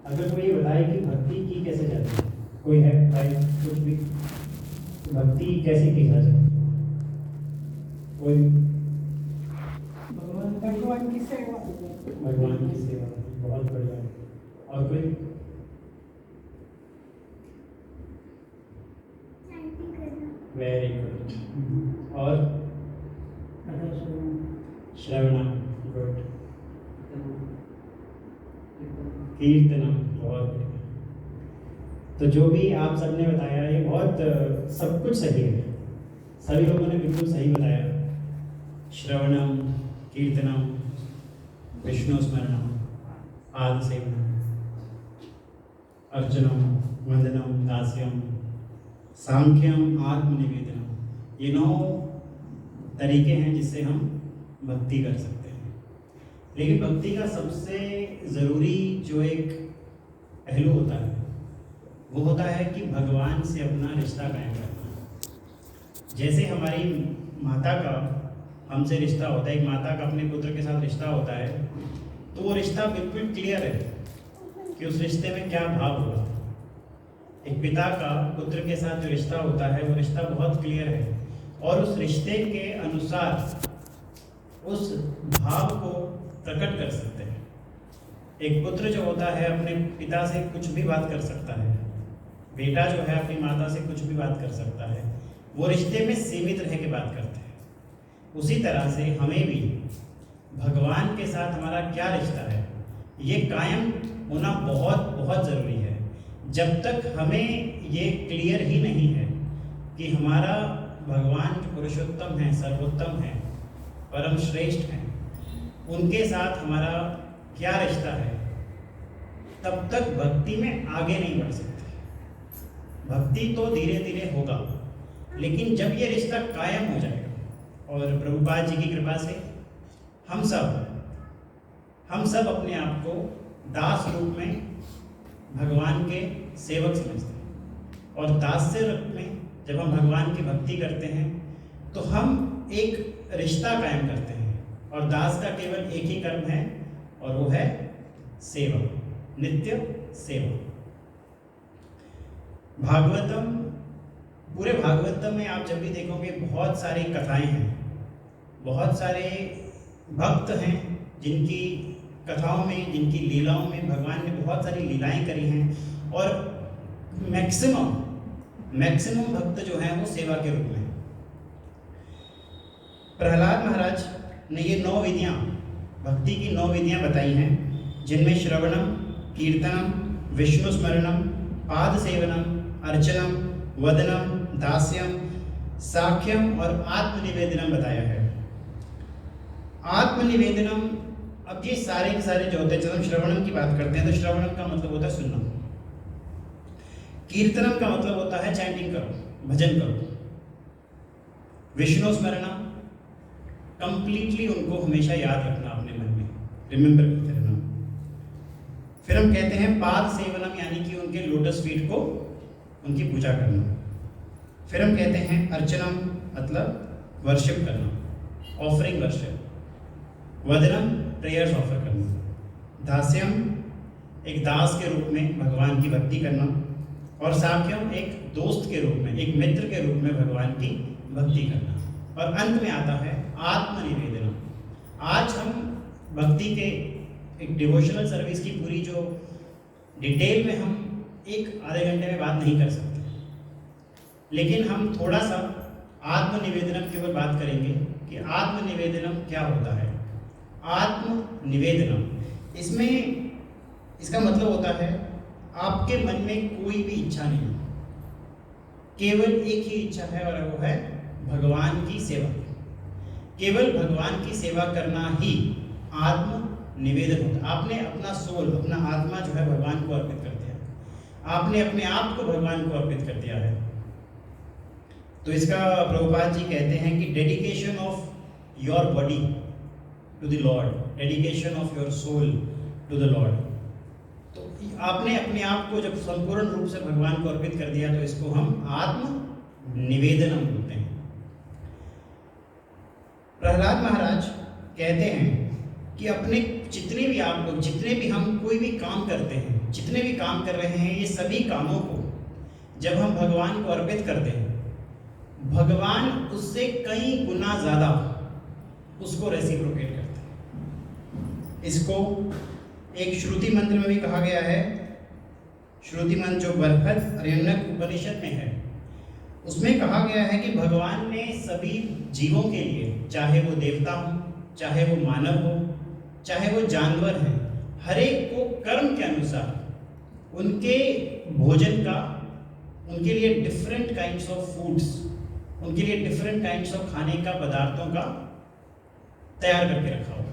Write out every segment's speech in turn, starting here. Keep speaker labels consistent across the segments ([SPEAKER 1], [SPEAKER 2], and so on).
[SPEAKER 1] अगर कोई ये बताए कि भक्ति की कैसे जाती है, कोई है भाई कुछ भी, भक्ति कैसे की जा सकती है? कोई
[SPEAKER 2] भगवान की सेवा।
[SPEAKER 1] भगवान की सेवा, बहुत बढ़िया। और कोई? Very good. और श्रवणम, गुड। कीर्तनम, बहुत बढ़िया। तो जो भी आप सबने बताया ये बहुत सब कुछ सही है, सभी लोगों ने बिल्कुल सही बताया। श्रवणम, कीर्तनम, विष्णु स्मरणम, पाद सेवनम, अर्चनम, वंदनम, दास्यम, सांख्यम, आत्मनिवेदनम, ये 9 तरीके हैं जिससे हम भक्ति कर सकते हैं। लेकिन भक्ति का सबसे ज़रूरी जो एक पहलू होता है वो होता है कि भगवान से अपना रिश्ता कायम करना। जैसे हमारी माता का हमसे रिश्ता होता है, एक माता का अपने पुत्र के साथ रिश्ता होता है, तो वो रिश्ता बिल्कुल क्लियर है कि उस रिश्ते में क्या भाव होगा। एक पिता का पुत्र के साथ जो रिश्ता होता है वो रिश्ता बहुत क्लियर है, और उस रिश्ते के अनुसार उस भाव को प्रकट कर सकते हैं। एक पुत्र जो होता है अपने पिता से कुछ भी बात कर सकता है, बेटा जो है अपनी माता से कुछ भी बात कर सकता है, वो रिश्ते में सीमित रह के बात करते हैं। उसी तरह से हमें भी भगवान के साथ हमारा क्या रिश्ता है ये कायम होना बहुत बहुत ज़रूरी है। जब तक हमें ये क्लियर ही नहीं है कि हमारा भगवान जो पुरुषोत्तम है, सर्वोत्तम है, परम श्रेष्ठ हैं, उनके साथ हमारा क्या रिश्ता है, तब तक भक्ति में आगे नहीं बढ़ सकते। भक्ति तो धीरे धीरे होगा, लेकिन जब ये रिश्ता कायम हो जाएगा, और प्रभुपाद जी की कृपा से हम सब अपने आप को दास रूप में भगवान के सेवक समझते हैं, और दास्य रूप में जब हम भगवान की भक्ति करते हैं तो हम एक रिश्ता कायम करते हैं, और दास का केवल एक ही कर्म है, और वो है सेवा, नित्य सेवा। भागवतम, पूरे भागवतम में आप जब भी देखोगे बहुत सारी कथाएं हैं, बहुत सारे भक्त हैं जिनकी कथाओं में, जिनकी लीलाओं में भगवान ने बहुत सारी लीलाएं करी हैं, और मैक्सिमम भक्त जो हैं वो सेवा के रूप में। प्रहलाद महाराज ने ये 9 विधियाँ, भक्ति की 9 विधियाँ बताई हैं, जिनमें श्रवणम, कीर्तनम, विष्णु स्मरणम, पाद सेवनम, अर्चनम, वदनम, दास्यम, साख्यम और आत्मनिवेदनम बताया है। आत्मनिवेदनम, अब ये सारे के सारे जो होते हैं, जब हम श्रवणम की बात करते हैं तो श्रवणम का मतलब होता है सुनना। कीर्तनम का मतलब होता है चैंटिंग करो, भजन करो। विष्णु स्मरणम, कंप्लीटली उनको हमेशा याद रखना अपने मन में, रिमेंबर करते रहना। फिर हम कहते हैं पाद सेवनम, यानी कि उनके लोटस फीट को, उनकी पूजा करना। फिर हम कहते हैं अर्चनम, मतलब वर्शिप करना, ऑफरिंग वर्शिप। वदनम, प्रेयर्स ऑफर करना। दास्यम, एक दास के रूप में भगवान की भक्ति करना। और साख्यम, एक दोस्त के रूप में, एक मित्र के रूप में भगवान की भक्ति करना। और अंत में आता है आत्मनिवेदनम। आज हम भक्ति के एक डिवोशनल सर्विस की पूरी जो डिटेल में हम 1-आधे घंटे में बात नहीं कर सकते, लेकिन हम थोड़ा सा आत्मनिवेदनम के ऊपर बात करेंगे कि आत्मनिवेदनम क्या होता है। आत्मनिवेदनम, इसमें इसका मतलब होता है आपके मन में कोई भी इच्छा नहीं, केवल एक ही इच्छा है, और वो है भगवान की सेवा। केवल भगवान की सेवा करना ही आत्मनिवेदन होता है। आपने अपना सोल, अपना आत्मा जो है भगवान को अर्पित कर दिया, आपने अपने आप को भगवान को अर्पित कर दिया है। तो इसका प्रभुपाद जी कहते हैं कि dedication of your body to the lord, dedication of your soul to the lord. तो आपने अपने आप को जब संपूर्ण रूप से भगवान को अर्पित कर दिया तो इसको हम आत्म निवेदनम बोलते हैं। प्रहलाद महाराज कहते हैं कि अपने जितने भी आप लोग, जितने भी हम कोई भी काम करते हैं, जितने भी काम कर रहे हैं, ये सभी कामों को जब हम भगवान को अर्पित करते हैं, भगवान उससे कई गुना ज़्यादा उसको रेसिप्रोकेट करते हैं। इसको एक श्रुति मंत्र में भी कहा गया है। श्रुति मंत्र जो बृहद उपनिषद में है, उसमें कहा गया है कि भगवान ने सभी जीवों के लिए, चाहे वो देवता हो, चाहे वो मानव हो, चाहे वो जानवर हैं, हर एक को कर्म के अनुसार उनके भोजन का, उनके लिए डिफरेंट काइंड्स ऑफ फूड्स, उनके लिए डिफरेंट काइंड्स ऑफ खाने का पदार्थों का तैयार करके रखा हुआ है।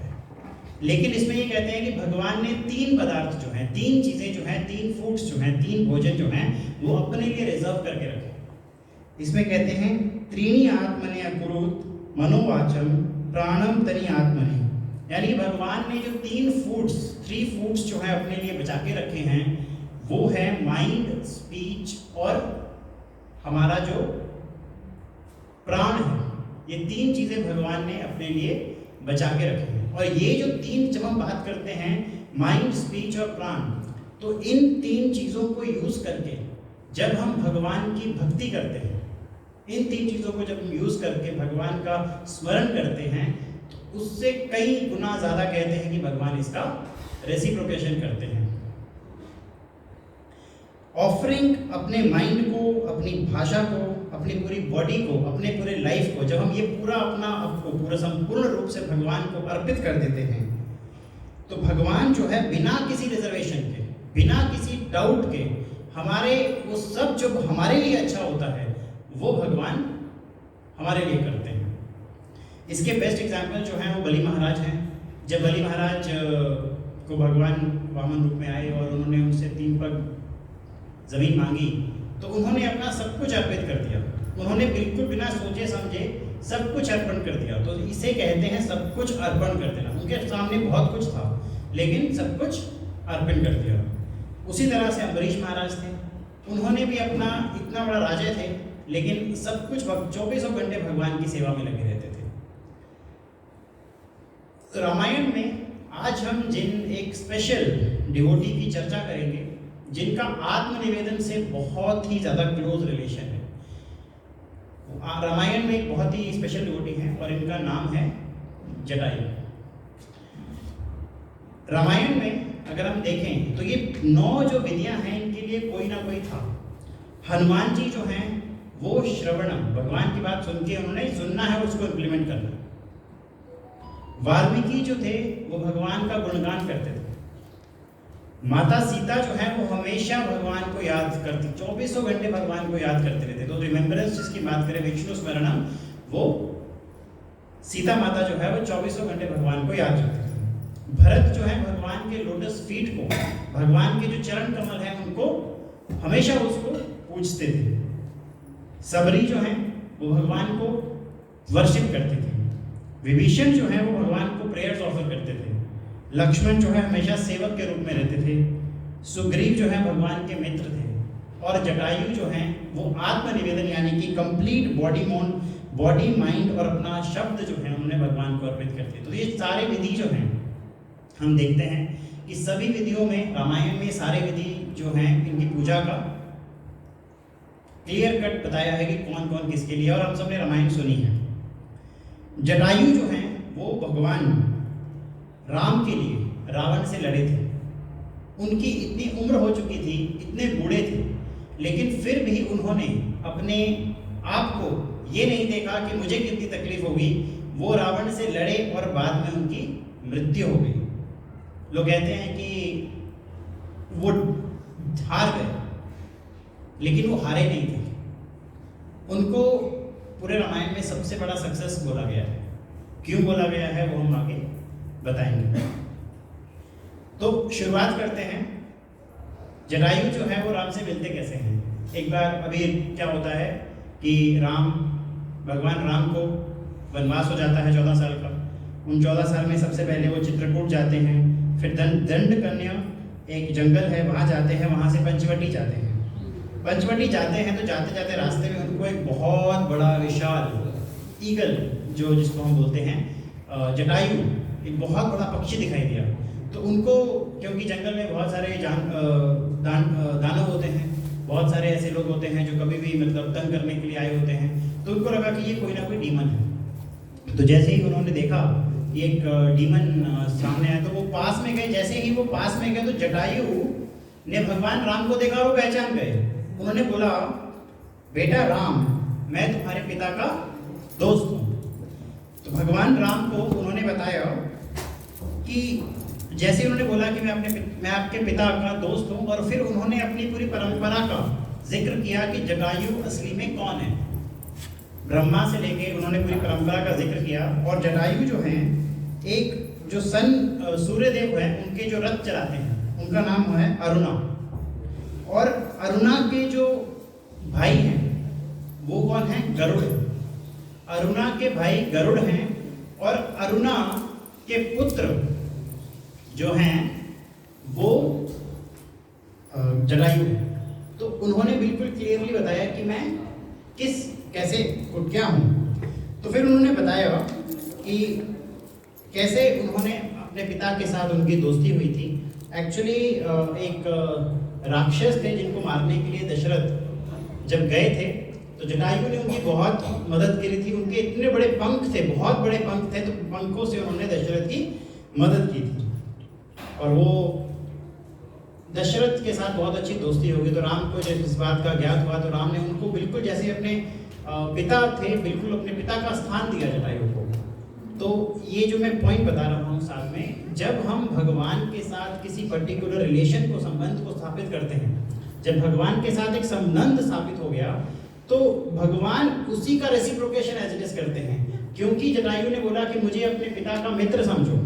[SPEAKER 1] लेकिन इसमें ये कहते हैं कि भगवान ने 3 पदार्थ जो हैं, 3 चीज़ें जो हैं, 3 फूड्स जो हैं, 3 भोजन जो हैं, वो अपने लिए रिजर्व करके रखे। इसमें कहते हैं त्रीणि आत्मने अकुरुत मनोवाचम प्राणम तनि आत्मनि, यानी भगवान ने जो 3 फूड्स जो है अपने लिए बचा के रखे हैं, वो है माइंड, स्पीच और हमारा जो प्राण है। ये 3 चीज़ें भगवान ने अपने लिए बचा के रखे हैं। और ये जो 3, जब हम बात करते हैं माइंड, स्पीच और प्राण, तो इन 3 चीज़ों को यूज़ करके जब हम भगवान की भक्ति करते हैं, इन 3 चीज़ों को जब हम यूज़ करके भगवान का स्मरण करते हैं, तो उससे कई गुना ज़्यादा कहते हैं कि भगवान इसका रेसिप्रोकेशन करते हैं। ऑफरिंग अपने माइंड को, अपनी भाषा को, अपनी पूरी बॉडी को, अपने पूरे लाइफ को, जब हम ये पूरा अपना आपको पूरा संपूर्ण रूप से भगवान को अर्पित कर देते हैं, तो भगवान जो है बिना किसी रिजर्वेशन के, बिना किसी डाउट के, हमारे वो सब जो हमारे लिए अच्छा होता है वो भगवान हमारे लिए करते हैं। इसके बेस्ट एग्जाम्पल जो हैं वो बलि महाराज हैं। जब बलि महाराज को भगवान वामन रूप में आए और उन्होंने उनसे 3 पग ज़मीन मांगी, तो उन्होंने अपना सब कुछ अर्पित कर दिया। उन्होंने बिल्कुल बिना सोचे समझे सब कुछ अर्पण कर दिया। तो इसे कहते हैं सब कुछ अर्पण कर देना। उनके सामने बहुत कुछ था, लेकिन सब कुछ अर्पण कर दिया। उसी तरह से अम्बरीश महाराज थे, उन्होंने भी अपना, इतना बड़ा राजा थे, लेकिन सब कुछ 24 घंटे भगवान की सेवा में लगे रहते थे। तो रामायण में आज हम जिन एक स्पेशल डिवोटी की चर्चा करेंगे, जिनका आत्मनिवेदन से बहुत ही ज़्यादा क्लोज रिलेशन है। रामायण में एक बहुत ही स्पेशल डिवोटी है और इनका नाम है जटायु। रामायण में अगर हम देखें तो ये 9 जो विधियां हैं, इनके लिए कोई ना कोई था। हनुमान जी जो हैं वो श्रवणम, भगवान की बात सुन के उन्होंने सुनना है, उसको इम्प्लीमेंट करना है। वाल्मीकि जो थे वो भगवान का गुणगान करते थे। माता सीता जो है वो हमेशा भगवान को याद करती, 24 घंटे भगवान को याद करते रहते। तो रिमेम्बरेंस जिसकी बात करें, विष्णु स्मरणम, वो सीता माता जो है वो 24 घंटे भगवान को याद करते थे। भरत जो है भगवान के लोटस फीट को, भगवान के जो चरण कमल हैं उनको हमेशा उसको पूजते थे। सबरी जो है वो भगवान को वर्शिप करते थे। विभीषण जो है वो भगवान को प्रेयर्स ऑफर करते थे। लक्ष्मण जो है हमेशा सेवक के रूप में रहते थे। सुग्रीव जो है भगवान के मित्र थे। और जटायु जो हैं वो आत्मनिवेदन यानी कि कंप्लीट बॉडी माइंड और अपना शब्द जो है उन्होंने भगवान को अर्पित करते। तो ये सारे विधि जो हैं हम देखते हैं कि सभी विधियों में, रामायण में सारे विधि जो हैं इनकी पूजा का क्लियर कट बताया है कि कौन कौन किसके लिए, और हम सब ने रामायण सुनी है। जटायु जो हैं वो भगवान राम के लिए रावण से लड़े थे। उनकी इतनी उम्र हो चुकी थी, इतने बूढ़े थे, लेकिन फिर भी उन्होंने अपने आप को ये नहीं देखा कि मुझे कितनी तकलीफ होगी। वो रावण से लड़े और बाद में उनकी मृत्यु हो गई। लोग कहते हैं कि वो हार गए, लेकिन वो हारे नहीं थे। उनको पूरे रामायण में सबसे बड़ा सक्सेस बोला गया है। क्यों बोला गया है वो हम आगे बताएंगे। तो शुरुआत करते हैं। जटायु जो है वो राम से मिलते कैसे हैं। एक बार अभी क्या होता है कि भगवान राम को वनवास हो जाता है 14 साल का। उन 14 साल में सबसे पहले वो चित्रकूट जाते हैं, फिर दंडकन्या एक जंगल है वहाँ जाते हैं, वहाँ से पंचवटी जाते हैं। पंचवटी जाते हैं तो जाते जाते रास्ते में उनको एक बहुत बड़ा विशाल ईगल, जो जिसको हम बोलते हैं जटायु, एक बहुत बड़ा पक्षी दिखाई दिया। तो उनको क्योंकि जंगल में बहुत सारे दानव होते हैं, बहुत सारे ऐसे लोग होते हैं जो कभी भी मतलब तंग करने के लिए आए होते हैं, तो उनको लगा कि ये कोई ना कोई डीमन है। तो जैसे ही उन्होंने देखा कि एक डीमन सामने आया, तो वो पास में गए। जैसे ही वो पास में गए तो जटायु ने भगवान राम को देखा और वो पहचान गए। उन्होंने बोला, बेटा राम, मैं तुम्हारे पिता का दोस्त हूँ। तो भगवान राम को उन्होंने बताया कि जैसे उन्होंने बोला कि मैं आपके पिता का दोस्त हूँ, और फिर उन्होंने अपनी पूरी परंपरा का जिक्र किया कि जटायु असली में कौन है। ब्रह्मा से लेके उन्होंने पूरी परंपरा का जिक्र किया। और जटायु जो हैं, एक जो सूर्यदेव हैं, उनके जो रथ चलाते हैं, उनका नाम है अरुणा। और अरुणा के जो भाई हैं वो कौन है? गरुड़। अरुणा के भाई गरुड़ हैं, और अरुणा के पुत्र जो हैं वो जटायु हैं। तो उन्होंने बिल्कुल क्लियरली बताया कि मैं कैसे क्या हूँ। तो फिर उन्होंने बताया कि कैसे उन्होंने अपने पिता के साथ उनकी दोस्ती हुई थी। एक्चुअली एक राक्षस थे जिनको मारने के लिए दशरथ जब गए थे, तो जटायु ने उनकी बहुत मदद करी थी। उनके इतने बड़े पंख थे, बहुत बड़े पंख थे, तो पंखों से उन्होंने दशरथ की मदद की थी। और वो दशरथ के साथ बहुत अच्छी दोस्ती होगी। तो राम को जब इस बात का ज्ञात हुआ, तो राम ने उनको बिल्कुल जैसे अपने पिता थे, बिल्कुल अपने पिता का स्थान दिया जटायु को। तो ये जो मैं पॉइंट बता रहा हूँ साथ में, जब हम भगवान के साथ किसी पर्टिकुलर रिलेशन को, संबंध को स्थापित करते हैं, जब भगवान के साथ एक संबंध स्थापित हो गया, तो भगवान उसी का रेसिप्रोकेशन एज इट इज करते हैं। क्योंकि जटायु ने बोला कि मुझे अपने पिता का मित्र समझो,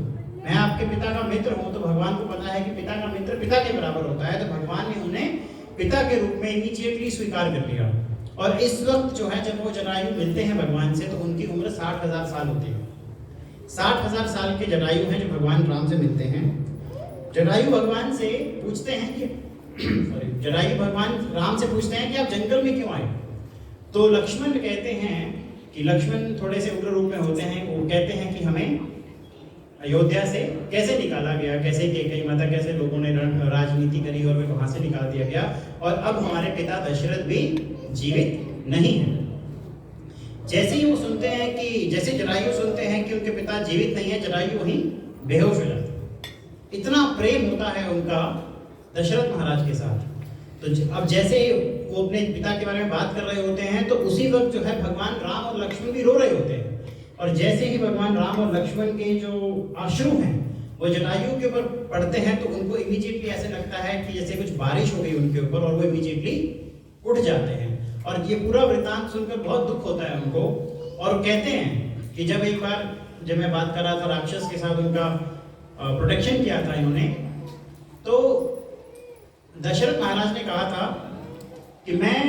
[SPEAKER 1] मैं आपके पिता का मित्र हूँ, तो भगवान को पता है कि पिता का मित्र पिता के बराबर होता है। तो भगवान ने उन्हें पिता के रूप में इमीडिएटली स्वीकार कर लिया। और इस वक्त जो है, जब वो जटायु मिलते हैं भगवान से, तो उनकी उम्र 60,000 साल होती है। 60,000 साल के जटायु हैं जो भगवान राम से मिलते हैं। जटायु भगवान से पूछते हैं कि जटायु भगवान राम से पूछते हैं कि आप जंगल में क्यों आए। तो लक्ष्मण कहते हैं कि लक्ष्मण थोड़े से उग्र रूप में होते हैं। वो कहते हैं कि हमें अयोध्या से कैसे निकाला गया, कैसे कैकेयी माता, कैसे लोगों ने राजनीति करी और वहां से निकाल दिया गया, और अब हमारे पिता दशरथ भी जीवित नहीं है। जैसे ही वो सुनते हैं कि, जैसे जटायु सुनते हैं कि उनके पिता जीवित नहीं है, जटायु वहीं बेहोश हो जाते। इतना प्रेम होता है उनका दशरथ महाराज के साथ। तो अब जैसे वो अपने पिता के बारे में बात कर रहे होते हैं, तो उसी वक्त जो है भगवान राम और लक्ष्मण भी रो रहे होते हैं। और जैसे ही भगवान राम और लक्ष्मण के जो अश्रु हैं वो जटायु के ऊपर पड़ते हैं, तो उनको इमीडिएटली ऐसे लगता है कि जैसे कुछ बारिश हो गई उनके ऊपर, और वो इमीडिएटली उठ जाते हैं। और ये पूरा वृतांत सुनकर बहुत दुख होता है उनको। और कहते हैं कि जब एक बार, जब मैं बात कर रहा था राक्षस के साथ, उनका प्रोटेक्शन किया था इन्होंने, तो दशरथ महाराज ने कहा था कि मैं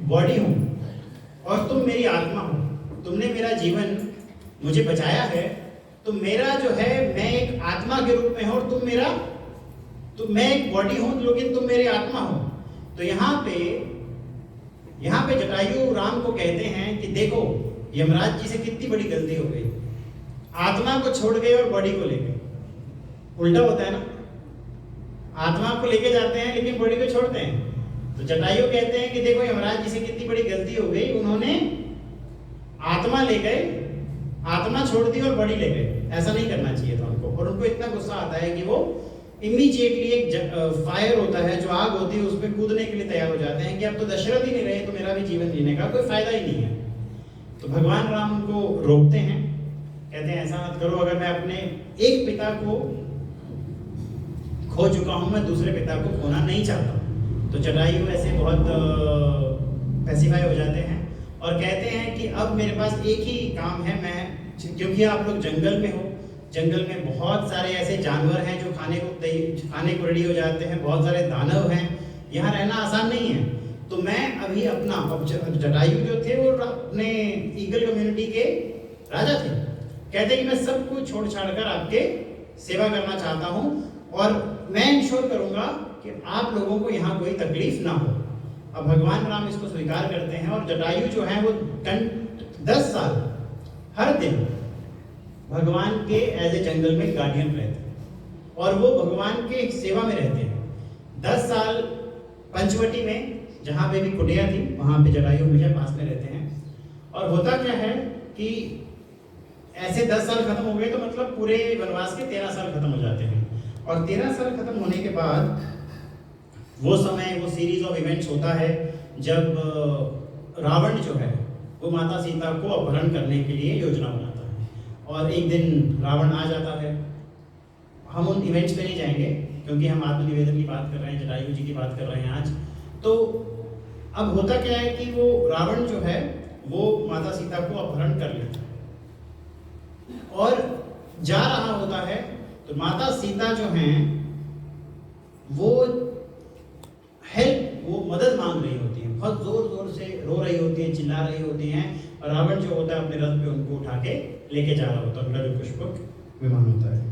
[SPEAKER 1] बॉडी हूँ और तुम मेरी आत्मा हो, तुमने मेरा जीवन मुझे बचाया है, तो मेरा जो है, मैं एक आत्मा के रूप में हूँ और तो मैं एक बॉडी हूँ लेकिन तुम मेरी आत्मा हो। तो यहाँ पे जटायु राम को कहते हैं कि देखो यमराज जी से कितनी बड़ी गलती हो गई, आत्मा को छोड़ गए और बॉडी को ले गए। उल्टा होता है ना, आत्मा को लेके जाते हैं लेकिन बॉडी को छोड़ते हैं। तो जटायु कहते हैं कि देखो यमराज जी से कितनी बड़ी गलती हो गई, उन्होंने आत्मा ले गए, आत्मा छोड़ दी और बॉडी ले गए। ऐसा नहीं करना चाहिए था उनको। और उनको इतना गुस्सा आता है कि वो इमीडिएटली एक फायर होता है, जो आग होती है, उसमें कूदने के लिए तैयार हो जाते हैं कि अब तो दशरथ ही नहीं रहे, तो मेरा भी जीवन जीने का कोई फायदा ही नहीं है। तो भगवान राम उनको रोकते हैं, कहते हैं ऐसा मत करो, अगर मैं अपने एक पिता को खो चुका हूं, मैं दूसरे पिता को खोना नहीं चाहता। तो जटायु ऐसे बहुत पैसिफाई हो जाते हैं और कहते हैं कि अब मेरे पास एक ही काम है, मैं, क्योंकि आप लोग जंगल में हो, जंगल में बहुत सारे ऐसे जानवर हैं जो खाने को रेडी हो जाते हैं, बहुत सारे दानव हैं, यहाँ रहना आसान नहीं है। तो मैं अभी अपना, जटायु जो थे वो अपने ईगल कम्युनिटी के राजा थे, कहते हैं कि मैं सब कुछ छोड़ छाड़ कर आपके सेवा करना चाहता हूँ और मैं इंश्योर करूंगा कि आप लोगों को यहाँ कोई तकलीफ ना हो। अब भगवान राम इसको स्वीकार करते हैं और जटायु जो है वो 10 साल हर दिन भगवान के एज ए जंगल में गार्डियन रहते हैं। और वो भगवान के सेवा में रहते हैं। 10 साल पंचवटी में जहाँ पे भी कुटिया थी वहाँ पे जटायु हमेशा पास में रहते हैं। और होता क्या है कि ऐसे 10 साल खत्म हो गए तो मतलब पूरे वनवास के 13 साल खत्म हो जाते हैं। और 13 साल खत्म होने के बाद वो समय, वो सीरीज ऑफ इवेंट्स होता है जब रावण जो है वो माता सीता को अपहरण करने के लिए योजना बनाता है। और एक दिन रावण आ जाता है। हम उन इवेंट्स पे नहीं जाएंगे क्योंकि हम आत्मनिवेदन की बात कर रहे हैं, जटायु जी की बात कर रहे हैं आज। तो अब होता क्या है कि वो रावण जो है वो माता सीता को अपहरण कर लेता है और जा रहा होता है। तो माता सीता जो हैं वो हेल्प, वो मदद मांग रही होती हैं, बहुत जोर जोर से रो रही होती हैं, चिल्ला रही होती हैं। और रावण जो होता है अपने रथ पे उनको उठा के लेके जा रहा होता है, उनका जो पुष्पक विमान होता है।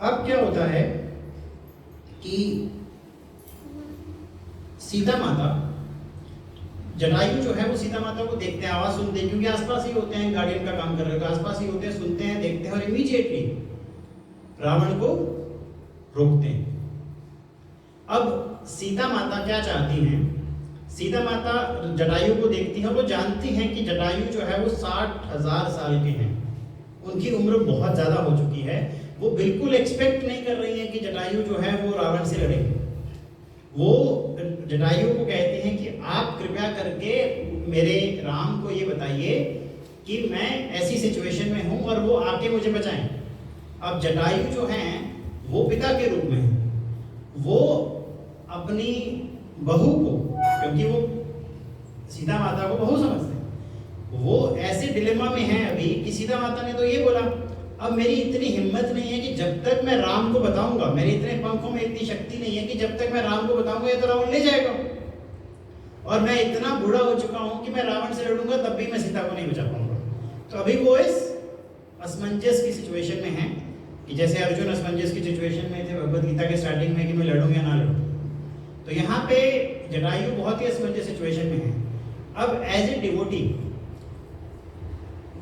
[SPEAKER 1] अब क्या होता है कि सीता माता, जटायु जो है वो सीता माता को देखते हैं, आवाज सुनते हैं, क्योंकि आसपास ही होते हैं, गार्डियन का काम कर रहे हैं, तो आसपास ही होते हैं, सुनते हैं, देखते हैं और इमीडिएटली रावण को रोकते हैं। अब सीता माता क्या चाहती हैं? सीता माता जटायु को देखती है, वो जानती हैं कि जटायु जो है वो 60,000 साल के हैं, उनकी उम्र बहुत ज्यादा हो चुकी है। वो बिल्कुल एक्सपेक्ट नहीं कर रही है कि जटायु जो है वो रावण से लड़ेंगे। वो जटायु को कहते हैं कि आप कृपया करके मेरे राम को ये बताइए कि मैं ऐसी सिचुएशन में हूं और वो आके मुझे बचाएं। अब जटायु जो हैं वो पिता के रूप में हैं, वो अपनी बहू को, क्योंकि वो सीता माता को बहू समझते हैं, वो ऐसे डिलेमा में हैं अभी कि सीता माता ने तो ये बोला, अब मेरी इतनी हिम्मत नहीं है कि जब तक मैं राम को बताऊंगा, मेरे इतने पंखों में इतनी शक्ति नहीं है कि जब तक मैं राम को बताऊंगा ये तो रावण ले जाएगा। और मैं इतना बूढ़ा हो चुका हूं कि मैं रावण से लड़ूंगा तब भी मैं सीता को नहीं बचा पाऊंगा। तो अभी वो इस असमंजस की सिचुएशन में है कि जैसे अर्जुन असमंजस की सिचुएशन में थे भगवत गीता के स्टार्टिंग में कि मैं लड़ूं या ना लड़ूं, तो यहाँ पे जटायु बहुत ही असमंजस सिचुएशन में है। अब एज ए डिवोटी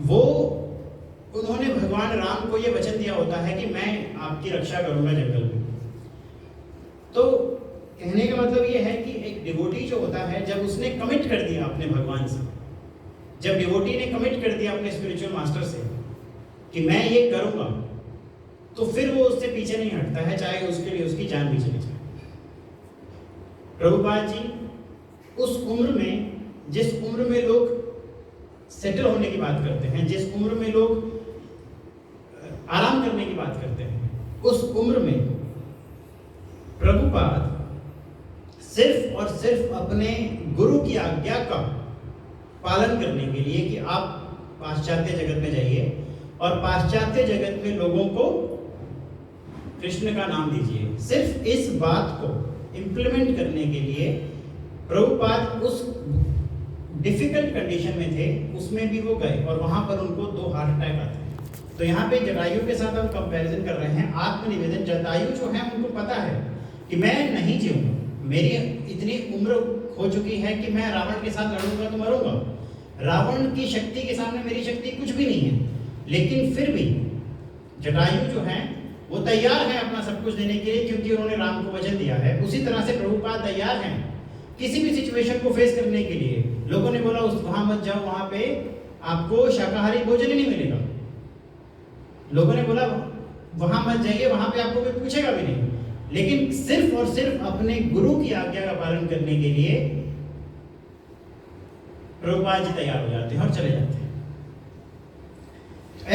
[SPEAKER 1] वो, उन्होंने भगवान राम को ये वचन दिया होता है कि मैं आपकी रक्षा करूंगा जंगल में। तो कहने का मतलब ये है कि एक डिवोटी जो होता है, जब उसने कमिट कर दिया अपने भगवान से, जब डिवोटी ने कमिट कर दिया अपने स्पिरिचुअल मास्टर से कि मैं ये करूंगा, तो फिर वो उससे पीछे नहीं हटता है, चाहे उसके लिए उसकी जान भी चली जाए। प्रभुपाद जी उस उम्र में, जिस उम्र में लोग सेटल होने की बात करते हैं, जिस उम्र में लोग आराम करने की बात करते हैं, उस उम्र में प्रभुपाद सिर्फ और सिर्फ अपने गुरु की आज्ञा का पालन करने के लिए कि आप पाश्चात्य जगत में जाइए और पाश्चात्य जगत में लोगों को कृष्ण का नाम दीजिए, सिर्फ इस बात को इंप्लीमेंट करने के लिए प्रभुपाद उस डिफिकल्ट कंडीशन में थे, उसमें भी वो गए और वहां पर उनको 2 हार्ट अटैक आते हैं। तो यहाँ पे जटायु के साथ हम कंपैरिजन कर रहे हैं। आत्मनिवेदन, जटायु जो है उनको पता है कि मैं नहीं जीऊंगा, मेरी इतनी उम्र हो चुकी है कि मैं रावण के साथ लड़ूंगा तो मरूंगा, रावण की शक्ति के सामने मेरी शक्ति कुछ भी नहीं है। लेकिन फिर भी जटायु जो है वो तैयार है अपना सब कुछ देने के लिए, क्योंकि उन्होंने राम को वचन दिया है। उसी तरह से प्रभुपाद तैयार हैं किसी भी सिचुएशन को फेस करने के लिए। लोगों ने बोला उस वहां मत जाओ, वहां पे आपको शाकाहारी भोजन ही नहीं मिलेगा। लोगों ने बोला वहां मत जाइए, वहां पे आपको कोई पूछेगा भी नहीं। लेकिन सिर्फ और सिर्फ अपने गुरु की आज्ञा का पालन करने के लिए प्रभुपाद जी तैयार हो जाते हैं और चले जाते हैं।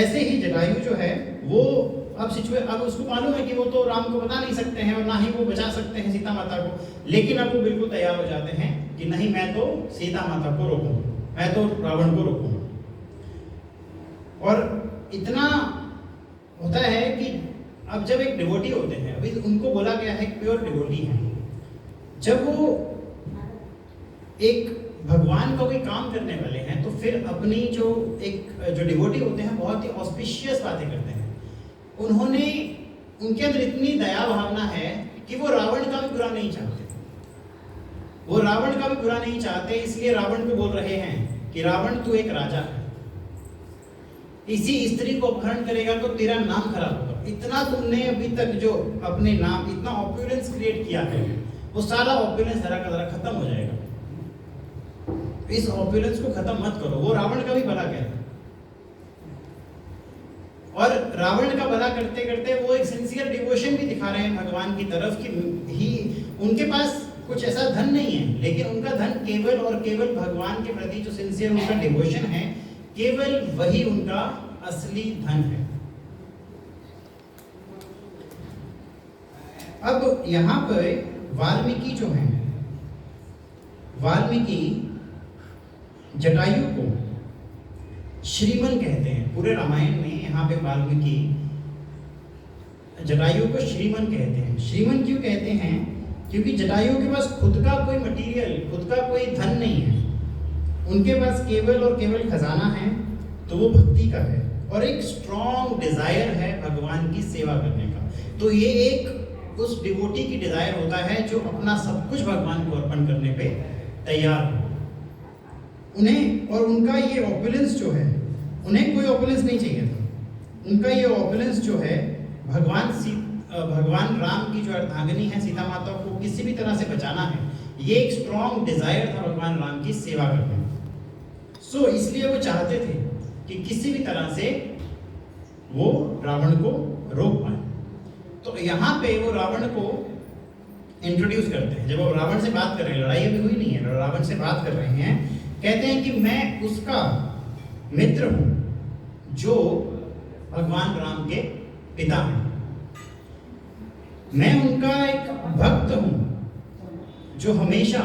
[SPEAKER 1] ऐसे ही जटायु जो है वो अब उसको मालूम है कि वो तो राम को बता नहीं सकते हैं और ना ही वो बचा सकते हैं सीता माता को, लेकिन अब वो बिल्कुल तैयार हो जाते हैं कि नहीं, मैं तो सीता माता को रोकूंगा, मैं तो रावण को रोकूंगा। और इतना होता है कि अब जब एक डिवोटी होते हैं, अभी उनको बोला गया है प्योर डिवोटी है, जब वो एक भगवान का कोई काम करने वाले हैं तो फिर अपनी जो डिवोटी होते हैं बहुत ही ऑस्पिशियस बातें करते हैं। उन्होंने, उनके अंदर इतनी दया भावना है कि वो रावण का भी बुरा नहीं चाहते, वो रावण का भी बुरा नहीं चाहते, इसलिए रावण को बोल रहे हैं कि रावण तू एक राजा है। इसी स्त्री को अपहरण करेगा तो तेरा नाम खराब होगा। इतना तुमने अभी तक जो अपने नाम इतना ऑपुलेंस क्रिएट किया है, वो सारा ऑपुलेंस हरा का खत्म हो जाएगा। इस ऑपुलेंस को खत्म मत करो। वो रावण का भी भला कहता है, और रावण का भला करते करते वो एक सिंसियर डिवोशन भी दिखा रहे हैं भगवान की तरफ कि ही उनके पास कुछ ऐसा धन नहीं है, लेकिन उनका धन केवल और केवल भगवान के प्रति जो सिंसियर उनका डिवोशन है, केवल वही उनका असली धन है। अब यहाँ पर वाल्मीकि जो है, वाल्मीकि जटायु को श्रीमन कहते हैं। पूरे रामायण में यहाँ पे वाल्मीकि जटायु को श्रीमन कहते हैं। श्रीमन क्यों कहते हैं? क्योंकि जटायु के पास खुद का कोई मटेरियल, खुद का कोई धन नहीं है, उनके पास केवल और केवल खजाना है, तो वो भक्ति का है और एक स्ट्रॉन्ग डिजायर है भगवान की सेवा करने का। तो ये एक उस डिवोटी की डिजायर होता है जो अपना सब कुछ भगवान को अर्पण करने पे तैयार हो। उन्हें और उनका ये ऑपुलेंस जो है, उन्हें कोई ऑपुलेंस नहीं चाहिए था। उनका ये ऑपुलेंस जो है भगवान राम की जो अर्धांगिनी है सीता माता को किसी भी तरह से बचाना है, ये एक स्ट्रॉन्ग डिजायर था भगवान राम की सेवा करने। सो इसलिए वो चाहते थे कि किसी भी तरह से वो रावण को रोक पाए। तो यहाँ पे वो रावण को इंट्रोड्यूस करते हैं। जब वो रावण से बात कर रहे हैं, लड़ाई अभी हुई नहीं है, रावण से बात कर रहे हैं, कहते हैं कि मैं उसका मित्र हूं जो भगवान राम के पिता हैं। मैं उनका एक भक्त हूं जो हमेशा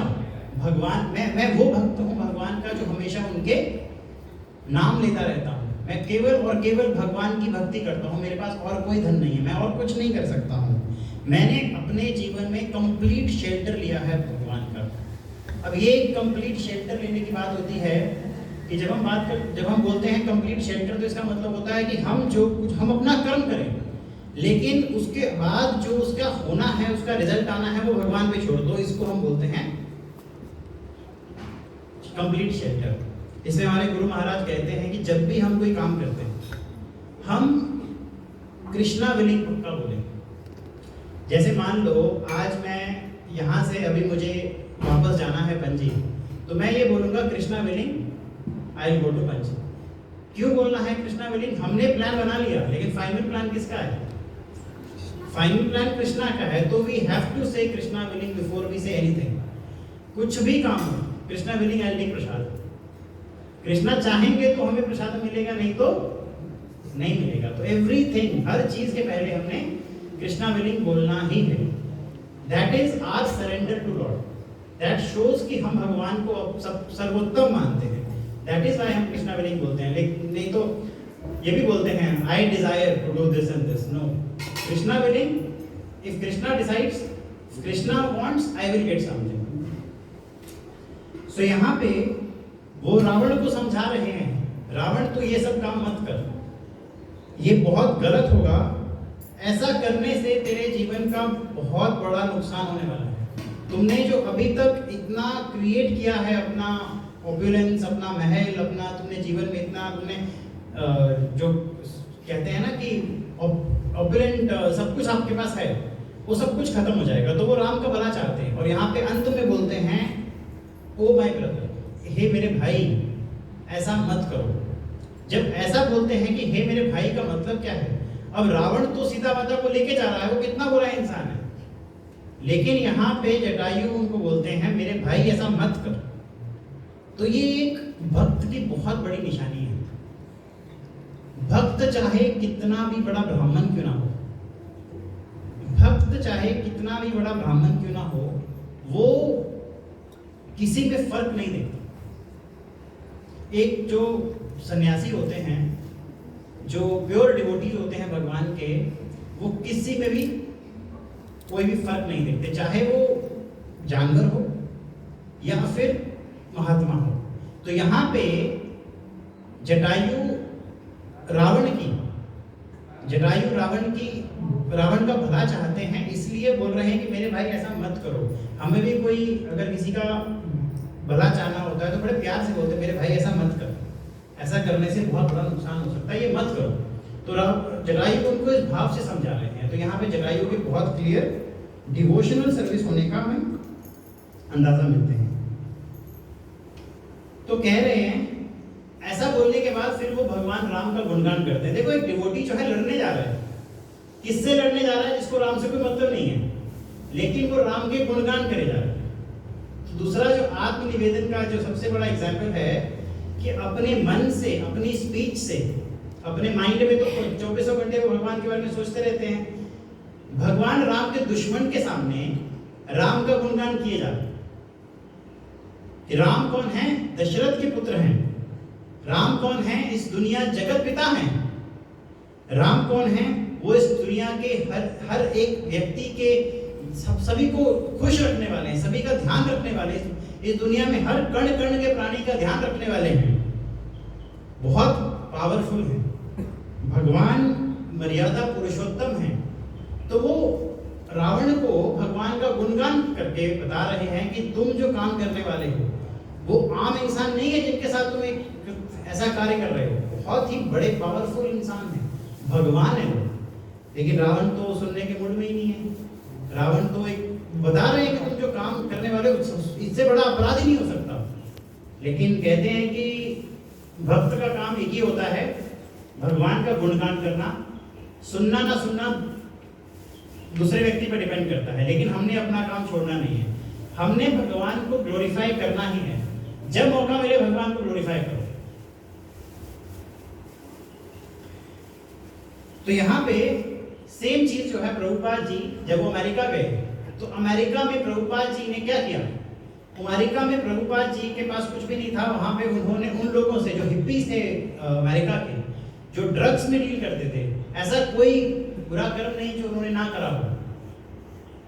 [SPEAKER 1] भगवान, मैं वो भक्त हूं भगवान का जो हमेशा उनके नाम लेता रहता हूं। मैं केवल और केवल भगवान की भक्ति करता हूं, मेरे पास और कोई धन नहीं है, मैं और कुछ नहीं कर सकता हूं। मैंने अपने जीवन में कंप्लीट शेल्टर लिया है भगवान का। अब ये कंप्लीट शेल्टर लेने की बात होती है कि जब हम बोलते हैं कंप्लीट शेल्टर, तो इसका मतलब होता है कि हम अपना कर्म करें, लेकिन उसके बाद जो उसका होना है, उसका रिजल्ट आना है, वो भगवान पे छोड़ दो। इसको हम बोलते हैं कंप्लीट शेल्टर। इसमें हमारे गुरु महाराज कहते हैं कि जब भी हम कोई काम करते हैं, हम कृष्णा विलिंग पक्का बोलें। जैसे मान लो आज मैं यहाँ से अभी मुझे वापस जाना है पणजी, तो मैं ये बोलूँगा Krishna willing I will go to Panaji. क्यों बोलना है कृष्णा विलिंग? हमने प्लान बना लिया, लेकिन फाइनल प्लान किसका है? फाइनल प्लान कृष्णा का है। तो we have to say Krishna willing before we say anything. कुछ भी काम हो, Krishna willing I will take prasad. Krishna चाहेंगे तो हमें प्रसाद मिलेगा, नहीं तो नहीं मिलेगा। तो एवरीथिंग, हर चीज के पहले हमने कृष्णा विलिंग बोलना ही है। That is our surrender to lord. That shows कि हम भगवान को सर्वोत्तम मानते हैं। दैट इज व्हाई हम कृष्णा विलिंग बोलते हैं। लेकिन नहीं तो ये भी बोलते हैं I desire to do this and this. No, Krishna willing, if Krishna decides, Krishna wants, I will get something. So यहाँ पे वो रावण को समझा रहे हैं, रावण तो ये सब काम मत कर, ये बहुत गलत होगा, ऐसा करने से तेरे जीवन का बहुत बड़ा नुकसान होने वाला है। तुमने जो अभी तक इतना क्रिएट किया है, अपना ऑपुलेंस, अपना महल, अपना तुमने जीवन में इतना तुमने जो कहते हैं ना कि ऑपुलेंट सब कुछ आपके पास है, वो सब कुछ खत्म हो जाएगा। तो वो राम का भला चाहते हैं और यहाँ पे अंत में बोलते हैं ओ माय ब्रदर, हे मेरे भाई, ऐसा मत करो। जब ऐसा बोलते हैं कि हे मेरे भाई का मतलब क्या है? अब रावण तो सीता माता को लेके जा रहा है, वो कितना बुरा इंसान है, लेकिन यहाँ पे जटायु उनको बोलते हैं मेरे भाई ऐसा मत कर। तो ये एक भक्त की बहुत बड़ी निशानी है। भक्त चाहे कितना भी बड़ा ब्राह्मण क्यों ना हो, भक्त चाहे कितना भी बड़ा ब्राह्मण क्यों ना हो, वो किसी पे फर्क नहीं देखता। एक जो सन्यासी होते हैं, जो प्योर डिवोटी होते हैं भगवान के, वो किसी पे भी कोई भी फर्क नहीं देखते, चाहे वो जानवर हो या फिर महात्मा हो। तो यहाँ पे जटायु रावण का भला चाहते हैं, इसलिए बोल रहे हैं कि मेरे भाई ऐसा मत करो। हमें भी कोई अगर किसी का भला चाहना होता है तो बड़े प्यार से बोलते हैं मेरे भाई ऐसा मत कर। ऐसा करने से बहुत बड़ा नुकसान हो सकता है, ये मत करो। तो जटायु उनको इस भाव से समझा रहे हैं। तो यहाँ पे जटायु के बहुत क्लियर डिवोशनल सर्विस होने का हमें अंदाजा मिलते हैं। तो कह रहे हैं, ऐसा बोलने के बाद फिर वो भगवान राम का गुणगान करते हैं। देखो एक डिवोटी जो है लड़ने जा रहा है, किससे लड़ने जा रहा है? जिसको राम से कोई मतलब नहीं है, लेकिन वो राम के गुणगान करे जा रहा है। तो दूसरा जो आत्मनिवेदन का जो सबसे बड़ा एग्जाम्पल है कि अपने मन से, अपनी स्पीच से, अपने माइंड में तो 24 घंटे वो भगवान के बारे में सोचते रहते हैं, भगवान राम के दुश्मन के सामने राम का गुणगान किए जा रहे हैं। राम कौन है? दशरथ के पुत्र हैं। राम कौन है? इस दुनिया जगत पिता हैं। राम कौन है? वो इस दुनिया के हर एक व्यक्ति के सभी को खुश रखने वाले हैं, सभी का ध्यान रखने वाले, इस दुनिया में हर कण कण के प्राणी का ध्यान रखने वाले हैं, बहुत पावरफुल हैं। भगवान मर्यादा पुरुषोत्तम हैं। तो वो रावण को भगवान का गुणगान करके बता रहे हैं कि तुम जो काम करने वाले हो वो आम इंसान नहीं है जिनके साथ तुम एक ऐसा कार्य कर रहे हो, बहुत ही बड़े पावरफुल इंसान हैं, भगवान है वो। लेकिन रावण तो सुनने के मूड में ही नहीं है। रावण तो एक बता रहे हैं कि तुम जो काम करने वाले हो इससे बड़ा अपराध ही नहीं हो सकता। लेकिन कहते हैं कि भक्त का काम एक ही होता है, भगवान का गुणगान करना। सुनना ना सुनना दूसरे व्यक्ति पर डिपेंड करता है, लेकिन हमने अपना काम छोड़ना नहीं है। हमने भगवान को ग्लोरीफाई करना ही है। जब मौका मिले भगवान को ग्लोरीफाई करो। तो यहाँ पे सेम चीज जो है, प्रभुपाद जी जब वो अमेरिका गए तो अमेरिका में प्रभुपाद जी ने क्या किया? अमेरिका में प्रभुपाद जी के पास कुछ भी नहीं था। वहां पे उन्होंने उन लोगों से जो हिप्पीज थे अमेरिका के, जो ड्रग्स में डील करते थे, ऐसा कोई बुरा कर्म नहीं जो उन्होंने ना करा हो,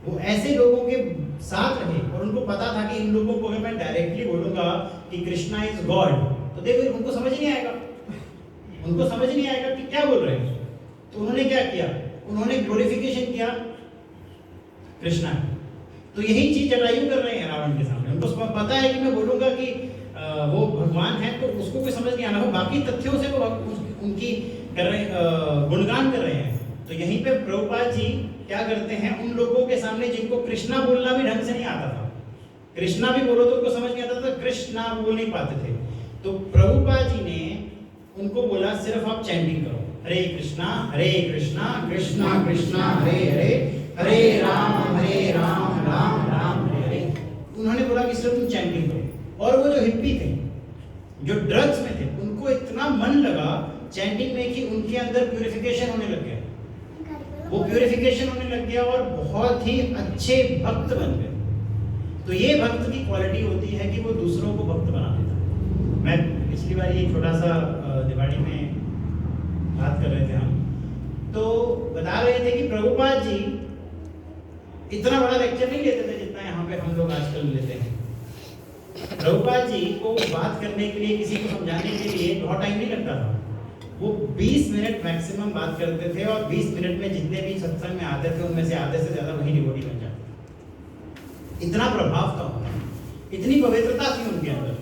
[SPEAKER 1] वो ऐसे लोगों के साथ रहे। और उनको पता था कि इन लोगों को अगर मैं डायरेक्टली बोलूंगा कि कृष्णा इज गॉड तो देखो उनको समझ नहीं आएगा, उनको समझ नहीं आएगा कि क्या बोल रहे हैं। तो उन्होंने क्या किया? उन्होंने ग्लोरिफिकेशन किया कृष्णा की। तो यही चीज जटायु कर रहे हैं रावण के सामने। उनको पता है कि मैं बोलूंगा कि वो भगवान है तो उसको कोई समझ नहीं आना, वो बाकी तथ्यों से वो उनकी कर रहे गुणगान कर रहे हैं। तो यहीं पे प्रभुपाद जी क्या करते हैं, उन लोगों के सामने जिनको कृष्णा बोलना भी ढंग से नहीं आता था, कृष्णा भी बोलो तो उनको समझ नहीं आता था, कृष्णा बोल नहीं पाते थे, तो प्रभुपाद जी ने उनको बोला सिर्फ आप चैंटिंग करो, हरे कृष्णा कृष्णा कृष्णा हरे हरे, हरे राम राम राम हरे हरे। उन्होंने बोला कि सिर्फ तुम चैंटिंग करो। और वो जो हिप्पी थे, जो ड्रग्स में थे, उनको इतना मन लगा चैंटिंग में कि उनके अंदर प्यूरिफिकेशन होने लग गया। वो प्यूरिफिकेशन होने लग गया और बहुत ही अच्छे भक्त बन गए। तो ये भक्त की क्वालिटी होती है कि वो दूसरों को भक्त बना देता है। मैं पिछली बार ये छोटा सा दिवाली में बात कर रहे थे हम, तो बता रहे थे कि प्रभुपाद जी इतना बड़ा लेक्चर नहीं लेते थे जितना यहाँ पे हम लोग आजकल लेते हैं। प्रभुपाद जी को बात करने के लिए, किसी को समझाने के लिए बहुत टाइम नहीं लगता था। वो 20 मिनट मैक्सिमम बात करते थे और 20 मिनट में जितने भी सत्संग में आते थे उनमें से आधे से ज्यादा वही डिवोटी बन जाते। इतना प्रभाव था उनका, इतनी पवित्रता थी उनके अंदर,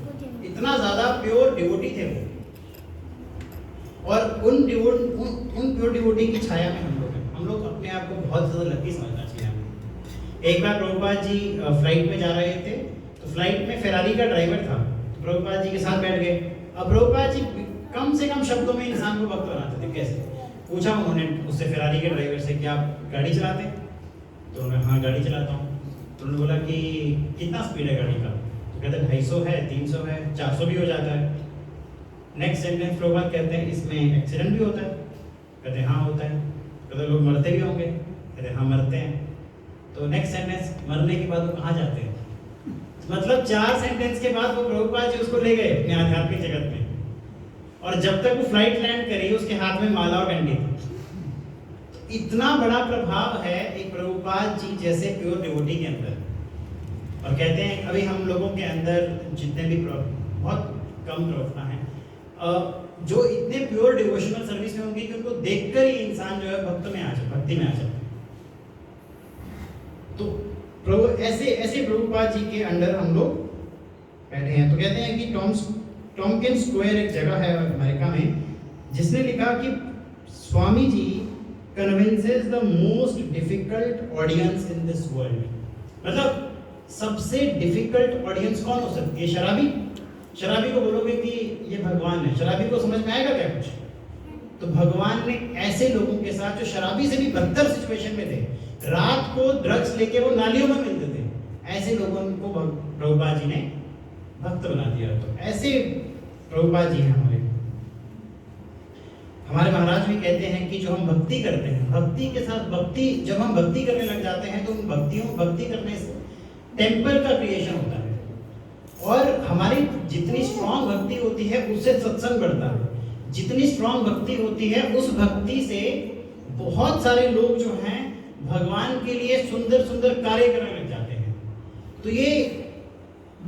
[SPEAKER 1] इतना ज्यादा प्योर डिवोटी थे वो। और उन प्योर डिवोटी की छाया में हम लोग अपने आप को बहुत ज्यादा लकी समझना चाहिए हमें। एक बार प्रभुपाद जी फ्लाइट में जा रहे थे, तो फ्लाइट में फेरारी का ड्राइवर था, तो प्रभुपाद जी के साथ बैठ गए। अब प्रभुपाद जी कम से कम शब्दों में इंसान को भक्त बनाते थे। कैसे? पूछा उन्होंने उससे, फेरारी के ड्राइवर से, कि आप गाड़ी चलाते हैं? तो उन्होंने हाँ गाड़ी चलाता हूँ। तो उन्होंने बोला कि कितना स्पीड है गाड़ी का? तो कहते 250 है, 300 है, 400 भी हो जाता है। नेक्स्ट सेंटेंस प्रभुपाद कहते हैं इसमें एक्सीडेंट भी होता है? कहते हाँ होता है। कहते लोग मरते भी होंगे? कहते हाँ मरते हैं। तो नेक्स्ट सेंटेंस, मरने के बाद वो कहाँ जाते हैं? मतलब 4 सेंटेंस के बाद वो प्रभुपाद जी उसको ले गए अपने आध्यात्मिक जगत में। और जब तक वो फ्लाइट लैंड करी उसके हाथ में माला और डंडी थी। इतना बड़ा प्रभाव है एक प्रभुपाद जी जैसे प्योर डिवोटी के अंदर। और कहते हैं अभी हम लोगों के अंदर जितने भी बहुत कम प्रवक्ता हैं जो इतने प्योर डिवोशनल सर्विस में होंगे कि उनको देखकर ही इंसान जो है भक्ति में आ जाए। तो ऐसे प्रभुपाद जी के अंडर हम लोग बैठे हैं। तो कहते हैं कि टॉम्किन स्क्वायर एक जगह है अमेरिका में, जिसने लिखा कि Swami ji convinces the most difficult audience in this world. मतलब सबसे डिफिकल्ट ऑडियंस कौन हो सकती है? शराबी। शराबी को बोलोगे कि ये भगवान है, शराबी को समझ में आएगा क्या कुछ? तो भगवान ने ऐसे लोगों के साथ जो शराबी से भी बदतर सिचुएशन में थे, रात को ड्रग्स लेके वो नालियों में मिलते थे, ऐसे लोगों को प्रभुपाद जी ने भक्त बना दिया। तो ऐसे प्रभुपाद जी हैं हमारे महाराज भी कहते हैं कि जो हम भक्ति करते हैं, भक्ति के साथ भक्ति, जब हम भक्ति करने लग जाते हैं तो उन भक्ति करने से टेम्पल का क्रिएशन होता है, और हमारी जितनी स्ट्रांग भक्ति होती है उससे सत्संग बढ़ता है, जितनी स्ट्रांग भक्ति होती है उस भक्ति से बहुत सारे लोग जो हैं भगवान के लिए सुंदर सुंदर कार्य करने लग जाते हैं। तो ये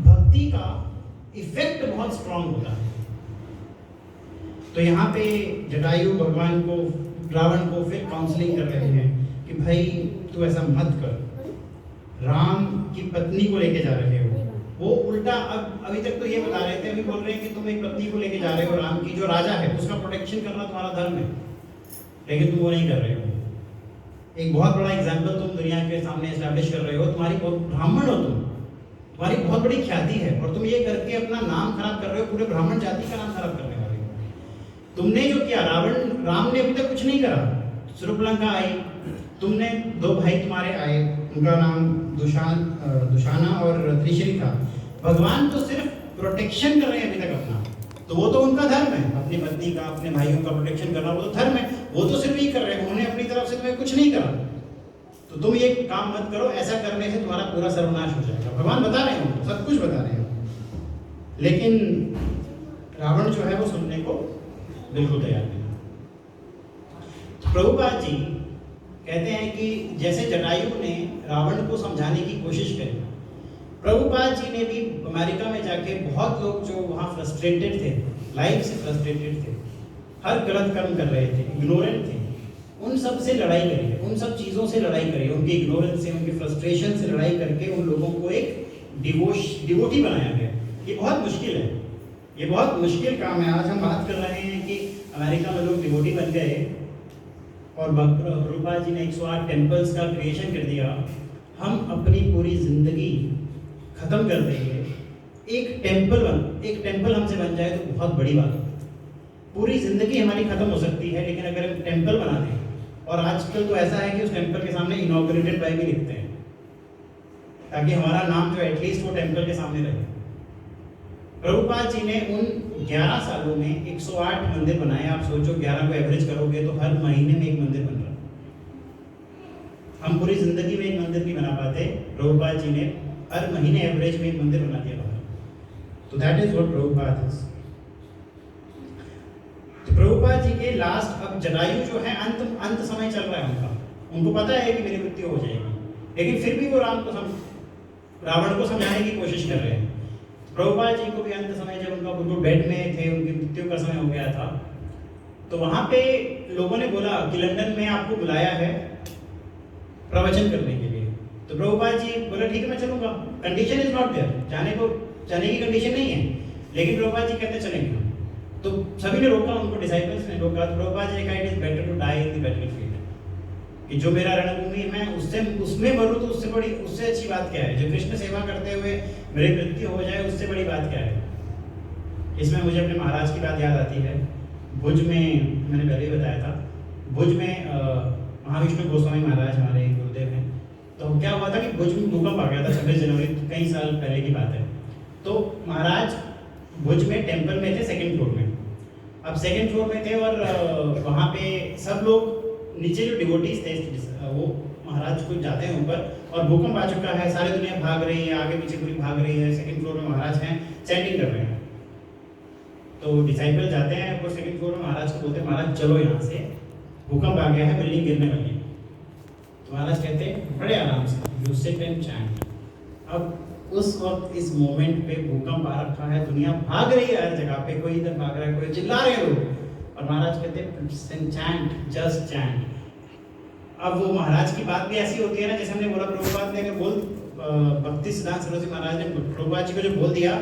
[SPEAKER 1] भक्ति का इफेक्ट बहुत स्ट्रांग होता है। तो यहाँ पे जटायु भगवान को, रावण को फिर काउंसलिंग कर रहे हैं कि भाई तू ऐसा मत कर, राम की पत्नी को लेके जा रहे हो। वो उल्टा अभी तक तो ये बता रहे थे, अभी बोल रहे हैं कि तुम एक पत्नी को लेके जा रहे हो, राम की जो राजा है उसका प्रोटेक्शन करना तुम्हारा धर्म है, लेकिन तुम वो नहीं कर रहे हो। एक बहुत बड़ा एग्जाम्पल तुम दुनिया के सामने एस्टैब्लिश कर रहे हो, तुम्हारी ब्राह्मण हो, तुम्हारी बहुत बड़ी ख्याति है, और तुम ये करके अपना नाम खराब कर रहे हो, पूरे ब्राह्मण जाति का नाम खराब करने वाले हो। तुमने जो किया, राम ने अभी तक कुछ नहीं करा। सुरुपलंका आई, तुमने दो भाई तुम्हारे आए, उनका नाम दुशाना और त्रिशरी था। भगवान तो सिर्फ प्रोटेक्शन कर रहे हैं अभी तक अपना, तो वो तो उनका धर्म है, अपनी पत्नी का, अपने भाइयों का प्रोटेक्शन करना वो तो धर्म है, वो तो सिर्फ यही कर रहे हैं, उन्होंने अपनी तरफ से तुम्हें कुछ नहीं करा। तो तुम ये काम मत करो, ऐसा करने से तुम्हारा पूरा सर्वनाश हो जाएगा। भगवान बता रहे हैं, सब कुछ बता रहे हैं, लेकिन रावण जो है वो सुनने को बिल्कुल तैयार नहीं। प्रभुपाद जी कहते हैं कि जैसे जटायु ने रावण को समझाने की कोशिश करी, प्रभुपाद जी ने भी अमेरिका में जाके बहुत लोग जो वहाँ फ्रस्ट्रेटेड थे, लाइफ से फ्रस्ट्रेटेड थे, हर गलत कर्म कर रहे थे, इग्नोरेंट थे, उन सब से लड़ाई करी है, उन सब चीज़ों से लड़ाई करी है, उनकी इग्नोरेंस से, उनकी फ्रस्ट्रेशन से लड़ाई करके उन लोगों को एक डिवोटी बनाया गया। ये बहुत मुश्किल है, ये बहुत मुश्किल काम है। आज हम बात कर रहे हैं कि अमेरिका में लोग डिवोटी बन गए और प्रभुपाद जी ने 108 टेम्पल्स का क्रिएशन कर दिया। हम अपनी पूरी जिंदगी खत्म कर देंगे, एक टेम्पल हमसे बन जाए तो बहुत बड़ी बात है। पूरी जिंदगी हमारी खत्म हो सकती है, लेकिन अगर हम टेम्पल बना दें, और आजकल तो ऐसा है कि उस टेम्पल के सामने इनॉग्रेटेड बाय भी लिखते हैं, ताकि हमारा नाम जो एटलीस्ट वो टेम्पल के सामने रहे। प्रभुपाद जी ने उन 11 सालों में 108 मंदिर बनाए। आप सोचो 11 को एवरेज करोगे तो हर महीने में एक मंदिर बन रहा है। हम पूरी जिंदगी में एक मंदिर नहीं बना पाते, प्रभुपाद जी ने हर महीने एवरेज में एक मंदिर बना दिया बाहर। तो that is what Prabhupada is. तो प्रभुपाद जी के लास्ट, अब जटायु जो है अंत समय चल रहा है उनका, उनको पता है कि मेरी मृत्यु हो जाएगी, लेकिन फिर भी वो रावण को समझाने की कोशिश कर रहे हैं। प्रभुपाद जी को भी अंत समय, जब उनका बिल्कुल बेड में थे, उनकी मृत्यु का समय हो गया था, तो वहाँ पे लोगों ने बोला कि लंदन में आपको बुलाया है प्रवचन करने के लिए। तो प्रभुपाद जी बोले ठीक है मैं चलूँगा, कंडीशन इज नॉट देयर, जाने की कंडीशन नहीं है, लेकिन प्रभुपाद जी कहते चलेंगे हम। तो सभी ने रोका, उनको डिसाइपल्स ने रोका। तो प्रभुपाद जी ने कहा it is better to die in the battlefield, कि जो मेरा रणभूमि है उसमें मरूं तो उससे अच्छी बात क्या है? जो कृष्ण सेवा करते हुए मेरी मृत्यु हो जाए उससे बड़ी बात क्या है? इसमें मुझे अपने महाराज की बात याद आती है। भुज में, मैंने पहले ही बताया था, भुज में महाविष्णु गोस्वामी महाराज हमारे गुरुदेव हैं। तो क्या हुआ था कि भुज में भूकंप आ गया था 26 जनवरी, कई साल पहले की बात है। तो महाराज भुज में टेम्पल में थे, 2nd फ्लोर में। अब 2nd फ्लोर में थे और वहाँ पे सब लोग नीचे जो डिवोटीज थे वो महाराज को जाते हैं ऊपर, और भूकंप आ चुका है, सारी दुनिया भाग रही है, आगे पीछे पूरी भाग रही है। 2nd फ्लोर में महाराज हैं, चैंटिंग कर रहे हैं। तो डिसाइपल जाते हैं ऊपर 2nd फ्लोर में, महाराज को बोलते हैं महाराज चलो यहाँ से, भूकंप आ गया है, बिल्डिंग गिरने वाली है। तो महाराज कहते हैं बड़े आराम से, यू सिट एंड चैंट। अब उस वक्त इस मोमेंट पे भूकंप आ रखा है, दुनिया भाग रही है हर जगह पे, कोई इधर भाग रहा है, कोई चिल्ला रहे हैं लोग, और महाराज कहते हैं चैंट, जस्ट चैंट। अब वो महाराज की बात भी ऐसी होती है ना, जैसे हमने बोला प्रभुपाद ने अगर भक्ति सिद्धांत सरस्वती महाराज ने प्रभुपाद जी को जो बोल दिया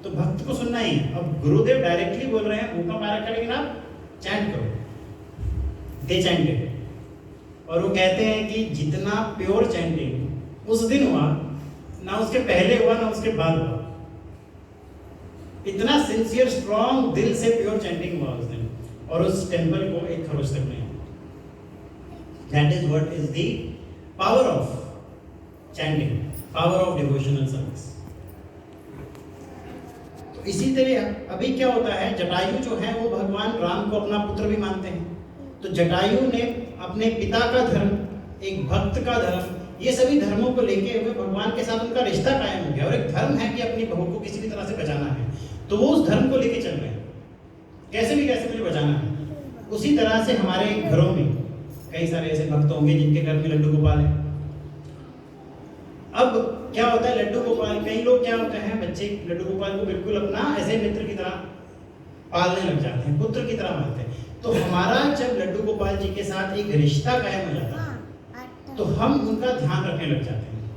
[SPEAKER 1] तो भक्त को सुनना ही है। अब गुरुदेव डायरेक्टली बोल रहे हैं भूकंप आ रखा है लेकिन आप चैंट करो, दे चैंटेड। और वो कहते हैं कि जितना प्योर चैंटिंग उस दिन हुआ, ना उसके पहले हुआ ना उसके बाद हुआ, इतना सिंसियर स्ट्रॉन्ग दिल से प्योर चैंटिंग हुआ उस दिन, और उस टेम्पल को एक खरोच तक नहीं। That is what is the power of chanting, power of devotional service. तो इसी तरह अभी क्या होता है, जटायु जो है वो भगवान राम को अपना पुत्र भी मानते हैं। तो जटायु ने अपने पिता का धर्म, एक भक्त का धर्म, ये सभी धर्मों को लेके हुए भगवान के साथ उनका रिश्ता कायम हो गया। और एक धर्म है कि अपनी बहू को किसी भी तरह से बचाना है, तो वो उस धर्म को लेके चल रहे हैं, कैसे भी कैसे मुझे बचाना है। उसी तरह से हमारे घरों में कई सारे ऐसे भक्त होंगे जिनके घर में लड्डू गोपाल है। अब क्या होता है, लड्डू गोपाल, कई लोग क्या होते हैं, बच्चे लड्डू गोपाल को बिल्कुल अपना ऐसे मित्र की तरह पालने लग जाते हैं, पुत्र की तरह मानते हैं। तो हमारा जब लड्डू गोपाल जी के साथ एक रिश्ता कायम हो जाता है तो हम उनका ध्यान रखने लग जाते हैं।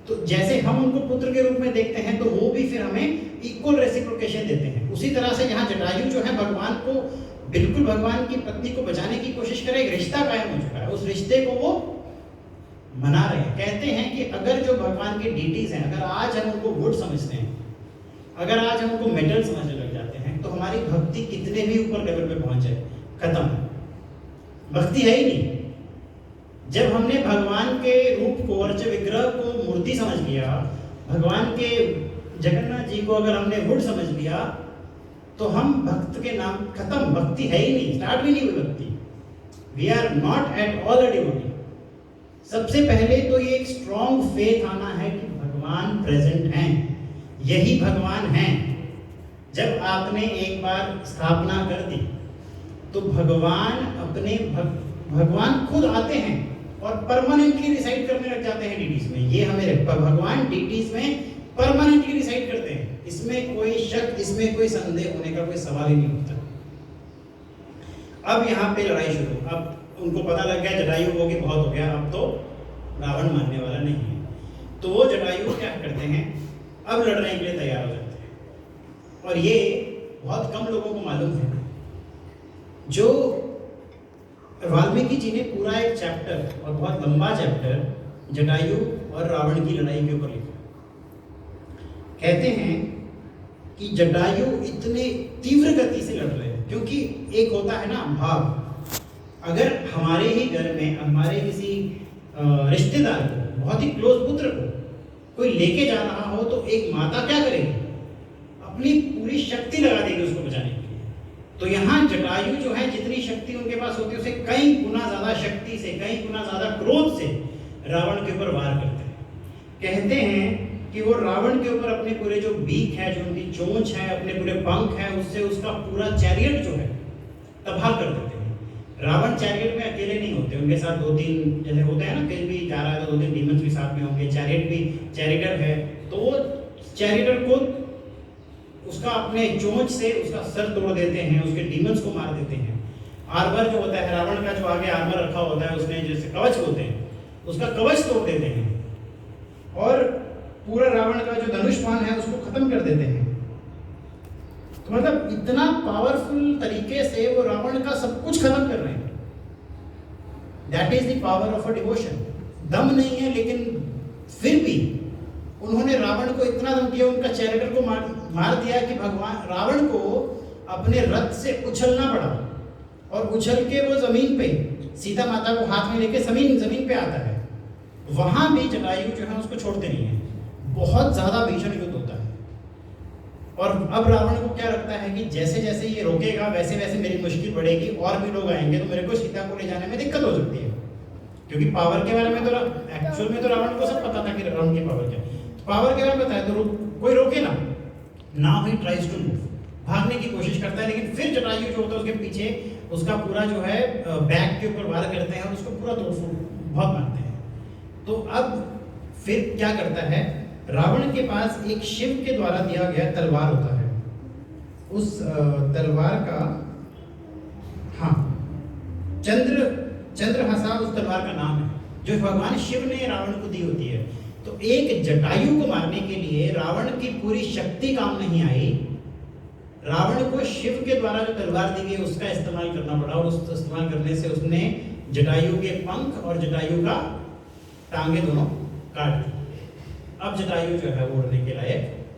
[SPEAKER 1] तो जैसे हम उनको पुत्र के रूप में देखते हैं तो वो भी फिर हमें इक्वल रेसिप्रोकेशन देते हैं। उसी तरह से यहाँ जटायु जो है भगवान को बिल्कुल भगवान की पत्नी को बचाने की कोशिश करे, एक रिश्ता कायम हो चुका है, उस रिश्ते को वो मना रहे हैं। कहते हैं कि अगर जो भगवान के डीटीज हैं, अगर आज हम उनको वुड समझते हैं, अगर आज हम उनको मेटल समझने लग जाते हैं, तो हमारी भक्ति कितने भी ऊपर लेवल पे पहुंचे, खत्म, भक्ति है ही नहीं। जब हमने भगवान के रूप को, अर्च विग्रह को मूर्ति समझ लिया, भगवान के जगन्नाथ जी को अगर हमने वुड समझ लिया, तो हम भक्त के नाम खत्म, भक्ति है ही नहीं, स्टार्ट भी नहीं हुई भक्ति। We are not at all a devotee. सबसे पहले तो ये एक स्ट्रॉन्ग फेथ आना है कि भगवान प्रेजेंट हैं, यही भगवान हैं। जब आपने एक बार स्थापना कर दी तो भगवान अपने भगवान खुद आते हैं और परमानेंटली रिसाइड करने लग जाते हैं डीटीज में। ये हमें भगवान डीटीज में परमानेंटली रिसाइड करते हैं, इसमें कोई शक, इसमें कोई संदेह होने का कोई सवाल ही नहीं होता। अब यहाँ पे लड़ाई शुरू, अब उनको पता लग गया जटायु हो गया, बहुत हो गया, अब तो रावण मानने वाला नहीं है। तो वो जटायु क्या करते हैं, अब लड़ने के लिए तैयार हो जाते हैं। और ये बहुत कम लोगों को मालूम है, जो वाल्मीकि जी ने पूरा एक चैप्टर और बहुत लंबा चैप्टर जटायु और रावण की लड़ाई के ऊपर लिखा। कहते हैं कि जटायु इतने तीव्र गति से लड़ रहे हैं, क्योंकि एक होता है ना भाव, अगर हमारे ही घर में हमारे किसी रिश्तेदार को, बहुत ही क्लोज पुत्र को कोई लेके जा रहा हो, तो एक माता क्या करेगी, अपनी पूरी शक्ति लगा देगी उसको बचाने के लिए। तो यहाँ जटायु जो है, जितनी शक्ति उनके पास होती है उसे कई गुना ज्यादा शक्ति से, कई गुना ज्यादा क्रोध से रावण के ऊपर वार करते हैं। कहते हैं कि वो रावण के ऊपर अपने पूरे जो बीक है, जो उनकी चोंच है, अपने पूरे पंख है, उससे उसका पूरा चैरियट जो है तबाह कर देते हैं। रावण चैरियट में अकेले नहीं होते, उनके साथ दो तीन, जैसे होता है ना कहीं भी जा रहा है तो दो तीन डीमंस भी साथ में होंगे, चैरियट भी, चैरिटर है, तो वो चैरिटर को उसका अपने चोंच से उसका सर तोड़ देते हैं, उसके डीमंस को मार देते हैं। आर्मर जो होता है रावण का, जो आगे आर्मर रखा होता है उसने, जैसे कवच होते हैं, उसका कवच तोड़ देते हैं और पूरा रावण का जो धनुष्मान है उसको खत्म कर देते हैं। तो मतलब इतना पावरफुल तरीके से वो रावण का सब कुछ खत्म कर रहे हैं। That is the power of a devotion. दम नहीं है, लेकिन फिर भी उन्होंने रावण को इतना दम किया, उनका चैरिटर को मार दिया कि भगवान रावण को अपने रथ से उछलना पड़ा, और उछल के वो जमीन पे सीता माता को हाथ में लेके जमीन पे आता है। वहां भी जटायु जो है उसको छोड़ते नहीं है, बहुत ज्यादा भीषण युद्ध होता है। और अब रावण को क्या लगता है कि जैसे जैसे ये रोकेगा वैसे वैसे मेरी मुश्किल बढ़ेगी, और भी लोग आएंगे तो मेरे को सीता को ले जाने में दिक्कत हो सकती है। क्योंकि पावर के बारे में तो एक्चुअल में तो रावण को सब पता था कि रावण की पावर क्या है। पावर के बारे में बताया तो कोई रोके ना, now he tries to move, भागने की कोशिश करता है, लेकिन फिर जटायु जो होता है उसके पीछे उसका पूरा जो है बैक के ऊपर वार करते हैं और उसको पूरा तोड़फोड़ बहुत मारते हैं। तो अब फिर क्या करता है, रावण के पास एक शिव के द्वारा दिया गया तलवार होता है। उस तलवार का, हाँ, चंद्रहासा उस तलवार का नाम है, जो भगवान शिव ने रावण को दी होती है। तो एक जटायु को मारने के लिए रावण की पूरी शक्ति काम नहीं आई। रावण को शिव के द्वारा जो तलवार दी गई उसका इस्तेमाल करना पड़ा, और उस इस्तेमाल करने से उसने जटायु के पंख और जटायु का टांगे दोनों काट दी। अब जटायु जो है वो उड़ने के लायक